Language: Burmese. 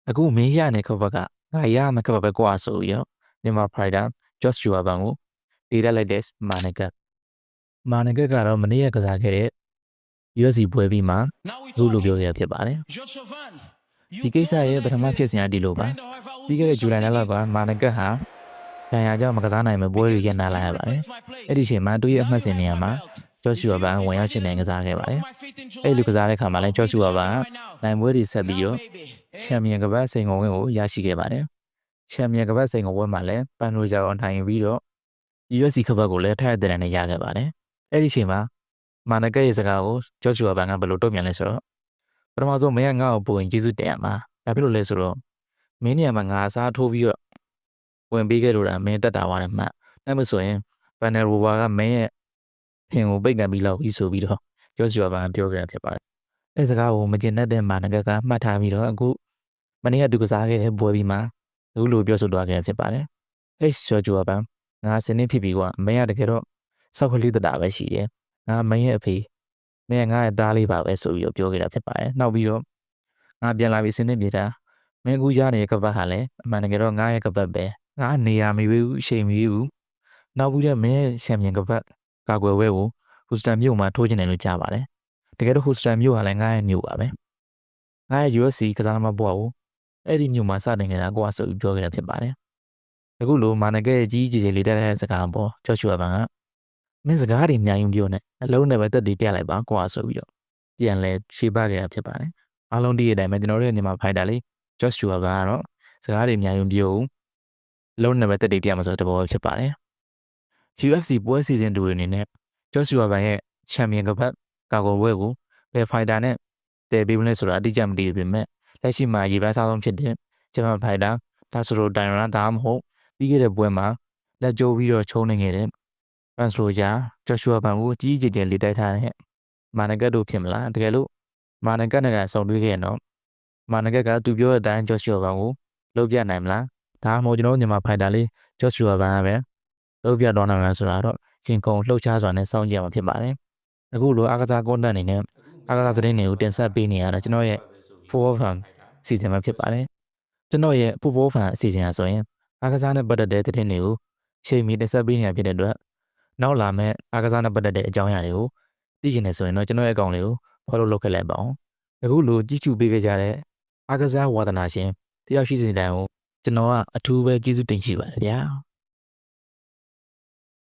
အခုမင်းရနေခဘကငါရမခဘပဲကွာဆိုပြီးတော့မြန်မာဖိုင်တာ Josh Jua ဘန်ကိုဒေတာလိုက်တဲ့မာနကကတော့မနေ့ကကစားခဲ့တဲ့ UFC ပွဲပြီးမှအခုလိုပြောရဖြစ်ပါတယ်ဒီကိစ္စရဲ့ပထမဖြစ်စဉ်ကဒီလိုပါပြီးခဲ့တဲ့ဇူလိုင်လလောက်ကမာနကဟာတန်ရာကြောင့်မကစားနိုင်မပွဲတွေရက်နာလာရပါတယ်အဲ့ဒီအချိန်မှာသူ့ရဲ့အမှတ်စဉ်နေရာမှာ Josh Jua ဘန်ဝင်ရောက်ရှင်နေကစားခဲ့ပါတယ်အဲ့လိုကစားတဲ့ခါမှာလည်း Josh Jua ဘန်နိုင်ပွဲတွေဆက်ပြီးတော့ချန်ပီယံကပတ်စိန်ကုန်ဝင်ကိုရရှိခဲ့ပါတယ်ချန်ပီယံကပတ်စိန်ကုန်ပွဲမှာလည်းပန်ရိုဂျာအောင်ထိုင်ပြီးတော့ UFC ခပတ်ကိုလည်းထိုက်တဲ့နဲ့ရခဲ့ပါတယ်အဲ့ဒီအချိန်မှာမာနကရဲ့စကားကို Josh Jua ဘန်ကဘယ်လိုတုံ့ပြန်လဲဆိုတော့ပထမဆုံးမင်းကငါ့ကိုပိုရင်ကျေးဇူးတင်ရမှာဘာဖြစ်လို့လဲဆိုတော့မင်းနေရာမှာငါအစားထိုးပြီးတော့ဝင်ပေးခဲ့လို့တာမင်းတက်တာသွားတယ်မှအဲ့မဆိုရင်ပန်နယ်ရိုဘာကမင်းရဲ့ဖင်ကိုပိတ်ကန်ပြီးလောက်ပြီးဆိုပြီးတော့ Josh Jua ဘန်ပြောခဲ့တာဖြစ်ပါတယ်အဲ့စကားကိုမကျင်တတ်တဲ့မာနကမှတ်ထားပြီးတော့အခုမနေ့ကသူကစားခဲ့တဲ့ပွဲပြီးမှအခုလိုပြောဆိုသွားခဲ့တာဖြစ်ပါတယ်အဲ့ Josh Jua ဘန်ငါစနေဖြစ်ပြီးကွာမင်းကတကယ်တော့စောက်ကလေးတတာပဲရှိတယ်ငါမင်းရဲ့အဖေမင်းငါ့ရဲ့သားလေးပါပဲဆိုပြီးတော့ပြောခဲ့တာဖြစ်ပါတယ်နောက်ပြီးတော့ငါပြန်လာပြီးစနေပြေတာမင်းကူရနေတဲ့ကပတ်ဟာလည်းအမှန်တကယ်တော့ငါရဲ့ကပတ်ပဲငါနေရာမရွေးဘူးအချိန်မရွေးဘူးနောက်ပြီးတော့မင်းချန်ပီယံကပတ်ကာကွယ်ဝဲကိုဟူစတန်မြို့မှာထိုးကျင်တယ်လို့ကြားပါတယ်တကယ်တော့ဟူစတန်မြို့ကလည်းငါရဲ့မြို့ပါပဲငါရဲ့ UFC ကစားသမားဘွားကိုအဲ့ဒီမြို့မှာစတင်နေတာကိုကဆိုပြီးပြောခဲ့တာဖြစ်ပါတယ်အခုလိုမာနကရဲ့ကြီးကြီးလေးတက်တဲ့စကားပေါ်ကျော်ချူဘန်ကမင်းစကားတွေအများကြီးပြောနေအလုံးနဲ့ပဲတက်တည်ပြလိုက်ပါကိုကဆိုပြီးတော့ပြန်လဲရှေ့ပါခဲ့တာဖြစ်ပါတယ်အားလုံးဒီရဲ့အတိုင်းပဲကျွန်တော်တို့ညီမဖိုင်တာလေးကျော်ချူဘန်ကတော့စကားတွေအများကြီးပြောအလုံးနဲ့ပဲတက်တည်ပြမှာဆိုတဲ့ဘောဖြစ်ပါတယ် UFC ပွဲစီစဉ်တူတွေအနေနဲ့ကျော်ချူဘန်ရဲ့ချန်ပီယံကပတ်ကာကွယ်ဝဲကိုဘယ်ဖိုင်တာနဲ့တည်ပေးမလဲဆိုတာအတိအကျမသိပေမဲ့လက်ရှိမှာရေပန်းစားဆုံးဖြစ်တဲ့ဂျမန်ဖိုင်တာဒါဆိုတော့တိုင်ရာဒါမှမဟုတ်ပြီးခဲ့တဲ့ပွဲမှာလက်ကျိုးပြီးတော့ချုံးနေခဲ့တဲ့ပန်စလိုဂျာဂျော့ရှူအာဘန်ကိုကြီးကြီးကျယ်လေးတိုက်ထားတဲ့မာနကတ်တို့ဖြစ်မလားတကယ်လို့မာနကတ်နဲ့ကဆုံတွေ့ခဲ့ရင်တော့မာနကတ်ကသူပြောတဲ့အတိုင်းဂျော့ရှူအာဘန်ကိုလုပ်ပြနိုင်မလားဒါမှမဟုတ်ကျွန်တော်ညီမဖိုင်တာလေးဂျော့ရှူအာဘန်ကပဲလုပ်ပြတော့နိုင်မှာဆိုတာတော့ရှင်ကုံလှုပ်ရှားစွာနဲ့စောင့်ကြည့်ရမှာဖြစ်ပါတယ်အခုလိုအားကစားကွန်တက်အနေနဲ့အားကစားသတင်းတွေကိုတင်ဆက်ပေးနေရတာကျွန်တော်ရဲ့ Football Fan စီစဉ်မှာဖြစ်ပါတယ်ကျွန်တော်ရဲ့ Football Fan အစီအစဉ်အရဆိုရင်အားကစားနဲ့ပတ်သက်တဲ့သတင်းတွေကိုချိန်မီတင်ဆက်ပေးနေရဖြစ်တဲ့အတွက်နောက်လာမယ့်အားကစားနဲ့ပတ်သက်တဲ့အကြောင်းအရာတွေကိုသိချင်တယ်ဆိုရင်တော့ကျွန်တော်ရဲ့အကောင့်လေးကို follow လုပ်ခဲ့လိုက်ပါအောင်အခုလိုကြည့်ရှုပေးခဲ့ကြတဲ့အားကစားဝါသနာရှင်တယောက်ရှိစီတိုင်းကိုကျွန်တော်ကအထူးပဲကျေးဇူးတင်ရှိပါတယ်ဗျာ